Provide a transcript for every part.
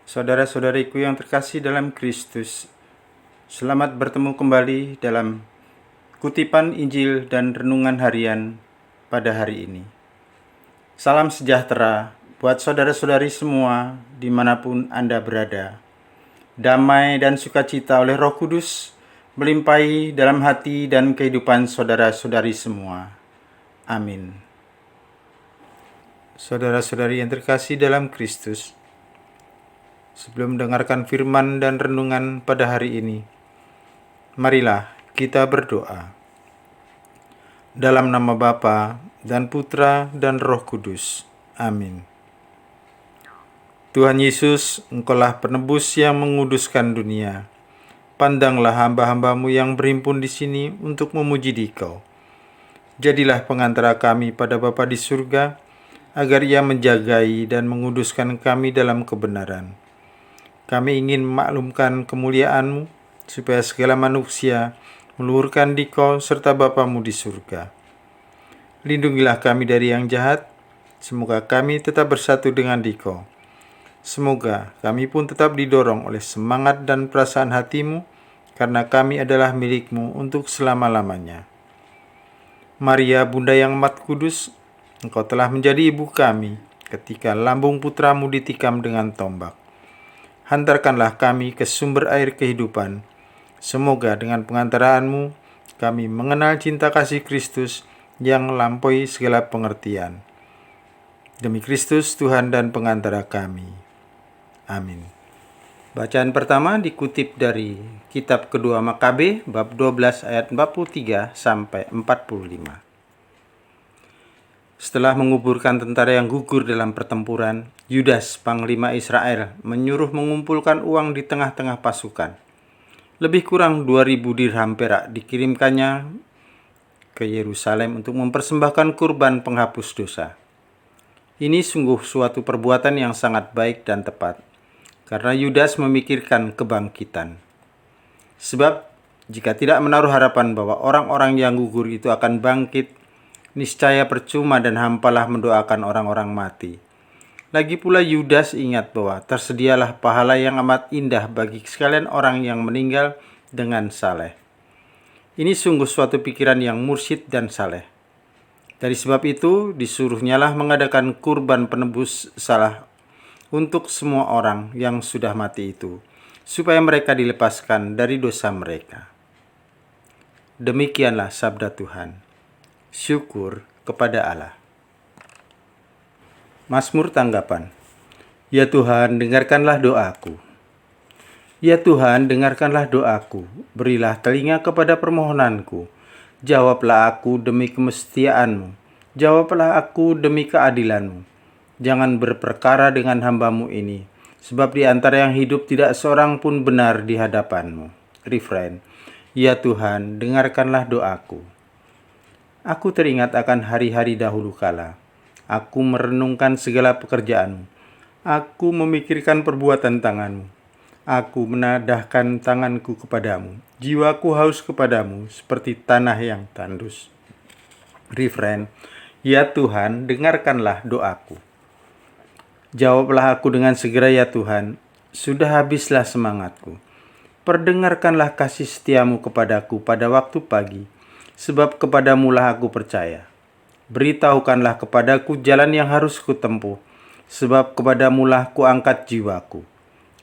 Saudara-saudariku yang terkasih dalam Kristus, selamat bertemu kembali dalam kutipan Injil dan renungan harian pada hari ini. Salam sejahtera buat saudara-saudari semua dimanapun Anda berada. Damai dan sukacita oleh Roh Kudus melimpahi dalam hati dan kehidupan saudara-saudari semua. Amin. Saudara-saudari yang terkasih dalam Kristus, sebelum mendengarkan firman dan renungan pada hari ini, marilah kita berdoa. Dalam nama Bapa dan Putra dan Roh Kudus. Amin. Tuhan Yesus, Engkaulah penebus yang menguduskan dunia. Pandanglah hamba-hambamu yang berhimpun di sini untuk memuji Dikau. Jadilah pengantara kami pada Bapa di surga, agar Ia menjagai dan menguduskan kami dalam kebenaran. Kami ingin memaklumkan kemuliaan-Mu, supaya segala manusia meluhurkan Dikau serta Bapamu di surga. Lindungilah kami dari yang jahat, semoga kami tetap bersatu dengan Dikau. Semoga kami pun tetap didorong oleh semangat dan perasaan hati-Mu, karena kami adalah milik-Mu untuk selama-lamanya. Maria, Bunda yang amat kudus, Engkau telah menjadi ibu kami ketika lambung putramu ditikam dengan tombak. Hantarkanlah kami ke sumber air kehidupan. Semoga dengan pengantaraanmu kami mengenal cinta kasih Kristus yang melampaui segala pengertian. Demi Kristus Tuhan dan pengantara kami. Amin. Bacaan pertama dikutip dari kitab kedua Makabe bab 12 ayat 43 sampai 45. Setelah menguburkan tentara yang gugur dalam pertempuran, Yudas, panglima Israel, menyuruh mengumpulkan uang di tengah-tengah pasukan. Lebih kurang 2.000 dirham perak dikirimkannya ke Yerusalem untuk mempersembahkan kurban penghapus dosa. Ini sungguh suatu perbuatan yang sangat baik dan tepat, karena Yudas memikirkan kebangkitan. Sebab, jika tidak menaruh harapan bahwa orang-orang yang gugur itu akan bangkit, niscaya percuma dan hampalah mendoakan orang-orang mati. Lagi pula Yudas ingat bahwa tersedialah pahala yang amat indah bagi sekalian orang yang meninggal dengan saleh. Ini sungguh suatu pikiran yang mursyid dan saleh. Dari sebab itu disuruhnyalah mengadakan kurban penebus salah untuk semua orang yang sudah mati itu, supaya mereka dilepaskan dari dosa mereka. Demikianlah sabda Tuhan. Syukur kepada Allah. Mazmur tanggapan. Ya Tuhan, dengarkanlah doaku. Ya Tuhan, dengarkanlah doaku. Berilah telinga kepada permohonanku. Jawablah aku demi kemestiaan-Mu. Jawablah aku demi keadilan-Mu. Jangan berperkara dengan hamba-Mu ini, sebab di antara yang hidup tidak seorang pun benar di hadapan-Mu. Refrain. Ya Tuhan, dengarkanlah doaku. Aku teringat akan hari-hari dahulu kala. Aku merenungkan segala pekerjaan-Mu. Aku memikirkan perbuatan tangan-Mu. Aku menadahkan tanganku kepadamu. Jiwaku haus kepadamu seperti tanah yang tandus. Refrain. Ya Tuhan, dengarkanlah doaku. Jawablah aku dengan segera ya Tuhan. Sudah habislah semangatku. Perdengarkanlah kasih setiamu kepadaku pada waktu pagi. Sebab kepadamulah aku percaya. Beritahukanlah kepadaku jalan yang harus kutempuh, sebab kepadamulah kuangkat jiwaku.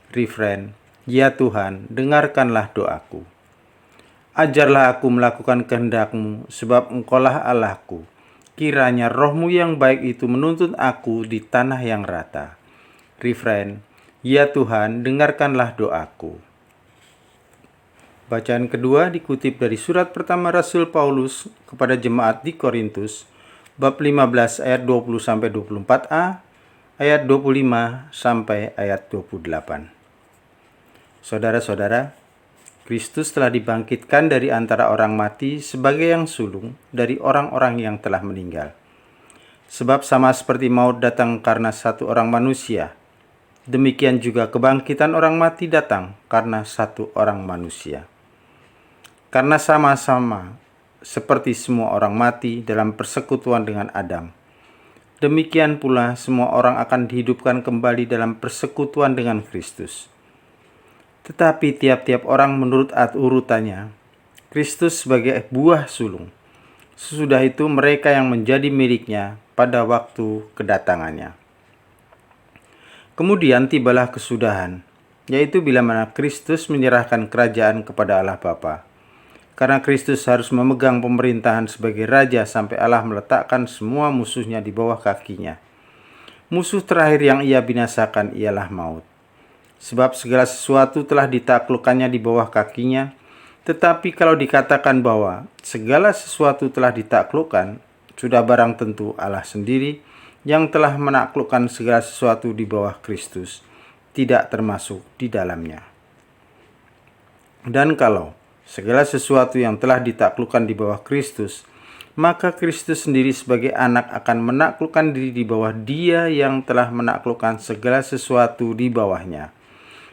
Refrain. Ya Tuhan, dengarkanlah doaku. Ajarlah aku melakukan kehendak-Mu, sebab Engkaulah Allahku. Kiranya roh-Mu yang baik itu menuntun aku di tanah yang rata. Refrain. Ya Tuhan, dengarkanlah doaku. Bacaan kedua dikutip dari surat pertama Rasul Paulus kepada jemaat di Korintus, bab 15 ayat 20-24a, ayat 25 sampai ayat 28. Saudara-saudara, Kristus telah dibangkitkan dari antara orang mati sebagai yang sulung dari orang-orang yang telah meninggal. Sebab sama seperti maut datang karena satu orang manusia, demikian juga kebangkitan orang mati datang karena satu orang manusia. Karena sama-sama seperti semua orang mati dalam persekutuan dengan Adam, demikian pula semua orang akan dihidupkan kembali dalam persekutuan dengan Kristus. Tetapi tiap-tiap orang menurut urutannya, Kristus sebagai buah sulung. Sesudah itu mereka yang menjadi miliknya pada waktu kedatangannya. Kemudian tibalah kesudahan, yaitu bila mana Kristus menyerahkan kerajaan kepada Allah Bapa. Karena Kristus harus memegang pemerintahan sebagai raja sampai Allah meletakkan semua musuhnya di bawah kakinya. Musuh terakhir yang ia binasakan ialah maut. Sebab segala sesuatu telah ditaklukkannya di bawah kakinya. Tetapi kalau dikatakan bahwa segala sesuatu telah ditaklukkan, sudah barang tentu Allah sendiri yang telah menaklukkan segala sesuatu di bawah Kristus tidak termasuk di dalamnya. Dan kalau segala sesuatu yang telah ditaklukkan di bawah Kristus, maka Kristus sendiri sebagai anak akan menaklukkan diri di bawah Dia yang telah menaklukkan segala sesuatu di bawahnya,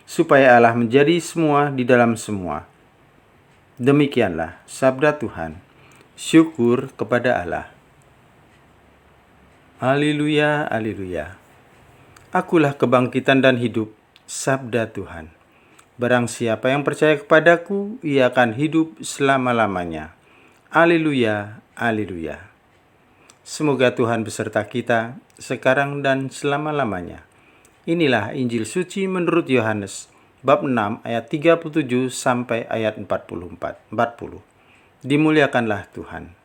supaya Allah menjadi semua di dalam semua. Demikianlah sabda Tuhan. Syukur kepada Allah. Haleluya, haleluya. Akulah kebangkitan dan hidup, sabda Tuhan. Barang siapa yang percaya kepadaku, ia akan hidup selama-lamanya. Haleluya, haleluya. Semoga Tuhan beserta kita sekarang dan selama-lamanya. Inilah Injil suci menurut Yohanes, bab 6 ayat 37 sampai ayat 40. Dimuliakanlah Tuhan.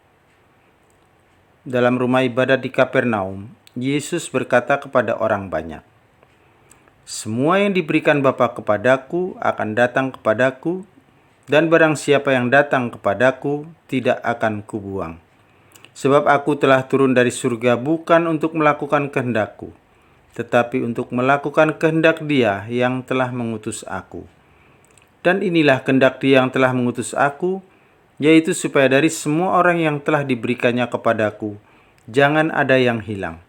Dalam rumah ibadat di Kapernaum, Yesus berkata kepada orang banyak, "Semua yang diberikan Bapa kepadaku akan datang kepadaku, dan barang siapa yang datang kepadaku tidak akan kubuang. Sebab aku telah turun dari surga bukan untuk melakukan kehendakku, tetapi untuk melakukan kehendak Dia yang telah mengutus aku. Dan inilah kehendak Dia yang telah mengutus aku, yaitu supaya dari semua orang yang telah diberikannya kepadaku, jangan ada yang hilang,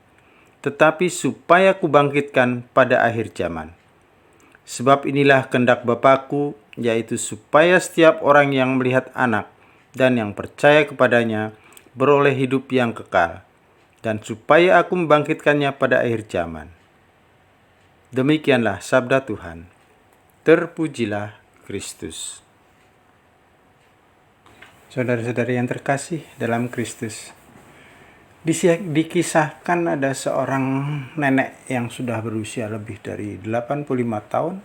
tetapi supaya kubangkitkan pada akhir zaman. Sebab inilah kehendak Bapa-Ku, yaitu supaya setiap orang yang melihat Anak dan yang percaya kepadanya beroleh hidup yang kekal, dan supaya Aku membangkitkannya pada akhir zaman." Demikianlah sabda Tuhan. Terpujilah Kristus. Saudara-saudari yang terkasih dalam Kristus, dikisahkan ada seorang nenek yang sudah berusia lebih dari 85 tahun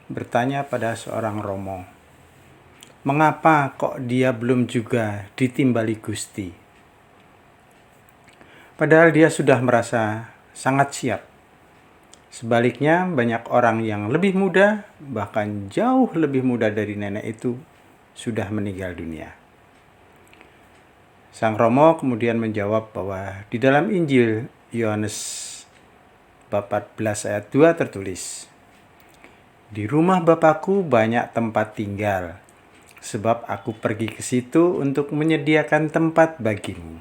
bertanya pada seorang romo, mengapa kok dia belum juga ditimbali Gusti? Padahal dia sudah merasa sangat siap. Sebaliknya, banyak orang yang lebih muda, bahkan jauh lebih muda dari nenek itu, sudah meninggal dunia. Sang romo kemudian menjawab bahwa di dalam Injil Yohanes bab 14 ayat 2 tertulis, "Di rumah Bapakku banyak tempat tinggal, sebab aku pergi ke situ untuk menyediakan tempat bagimu."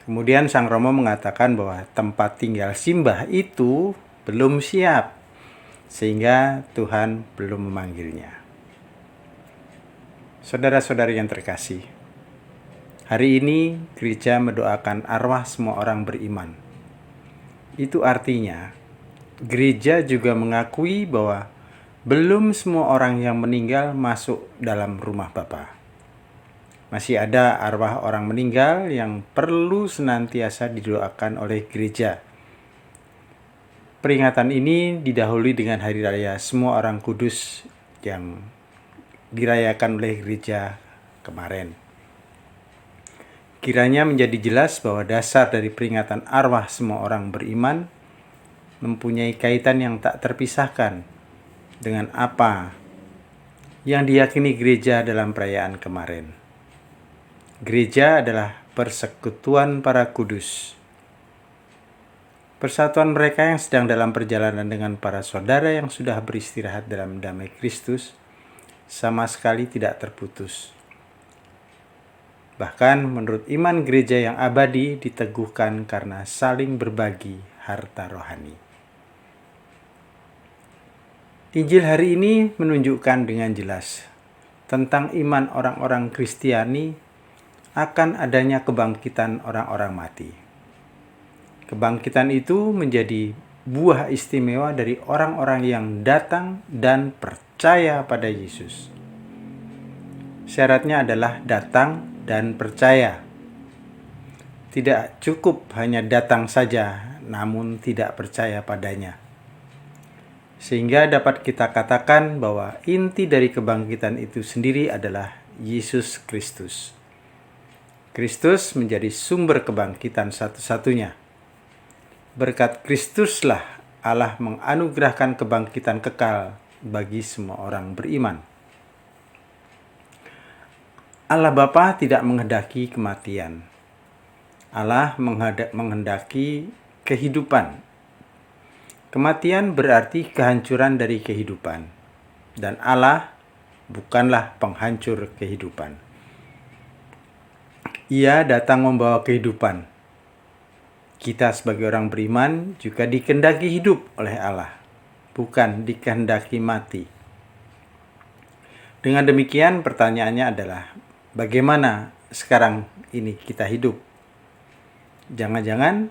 Kemudian sang romo mengatakan bahwa tempat tinggal Simbah itu belum siap, sehingga Tuhan belum memanggilnya. Saudara-saudari yang terkasih, hari ini gereja mendoakan arwah semua orang beriman. Itu artinya gereja juga mengakui bahwa belum semua orang yang meninggal masuk dalam rumah Bapa. Masih ada arwah orang meninggal yang perlu senantiasa didoakan oleh gereja. Peringatan ini didahului dengan hari raya semua orang kudus yang dirayakan oleh gereja kemarin. Kiranya menjadi jelas bahwa dasar dari peringatan arwah semua orang beriman mempunyai kaitan yang tak terpisahkan dengan apa yang diyakini gereja dalam perayaan kemarin. Gereja adalah persekutuan para kudus. Persatuan mereka yang sedang dalam perjalanan dengan para saudara yang sudah beristirahat dalam damai Kristus sama sekali tidak terputus. Bahkan menurut iman gereja yang abadi diteguhkan karena saling berbagi harta rohani. Injil hari ini menunjukkan dengan jelas tentang iman orang-orang Kristiani akan adanya kebangkitan orang-orang mati. Kebangkitan itu menjadi buah istimewa dari orang-orang yang datang dan percaya pada Yesus. Syaratnya adalah datang dan percaya. Tidak cukup hanya datang saja, namun tidak percaya padanya. Sehingga dapat kita katakan bahwa inti dari kebangkitan itu sendiri adalah Yesus Kristus. Kristus menjadi sumber kebangkitan satu-satunya. Berkat Kristuslah Allah menganugerahkan kebangkitan kekal bagi semua orang beriman. Allah Bapa tidak menghendaki kematian. Allah menghendaki kehidupan. Kematian berarti kehancuran dari kehidupan. Dan Allah bukanlah penghancur kehidupan. Ia datang membawa kehidupan. Kita sebagai orang beriman juga dikehendaki hidup oleh Allah, bukan dikehendaki mati. Dengan demikian pertanyaannya adalah, bagaimana sekarang ini kita hidup? Jangan-jangan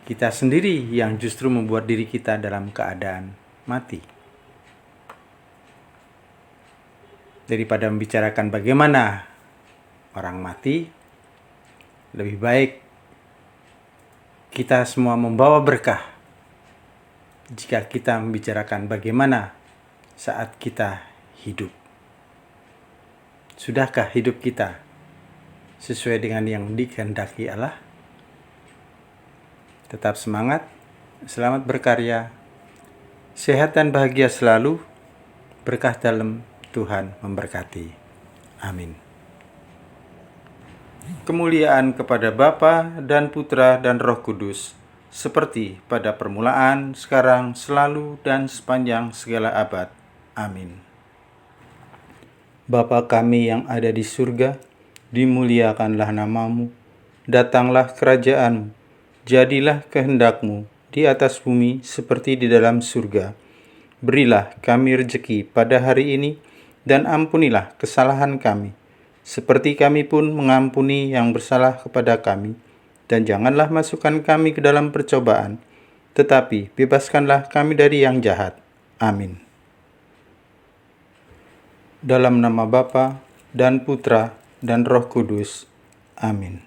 kita sendiri yang justru membuat diri kita dalam keadaan mati. Daripada membicarakan bagaimana orang mati, lebih baik kita semua membawa berkah jika kita membicarakan bagaimana saat kita hidup. Sudahkah hidup kita sesuai dengan yang dikehendaki Allah? Tetap semangat, selamat berkarya, sehat dan bahagia selalu, berkah dalam Tuhan memberkati. Amin. Kemuliaan kepada Bapa dan Putra dan Roh Kudus, seperti pada permulaan, sekarang, selalu, dan sepanjang segala abad. Amin. Bapa kami yang ada di surga, dimuliakanlah namamu, datanglah kerajaan-mu, jadilah kehendak-mu di atas bumi seperti di dalam surga. Berilah kami rejeki pada hari ini, dan ampunilah kesalahan kami, seperti kami pun mengampuni yang bersalah kepada kami. Dan janganlah masukkan kami ke dalam percobaan, tetapi bebaskanlah kami dari yang jahat. Amin. Dalam nama Bapa dan Putra dan Roh Kudus. Amin.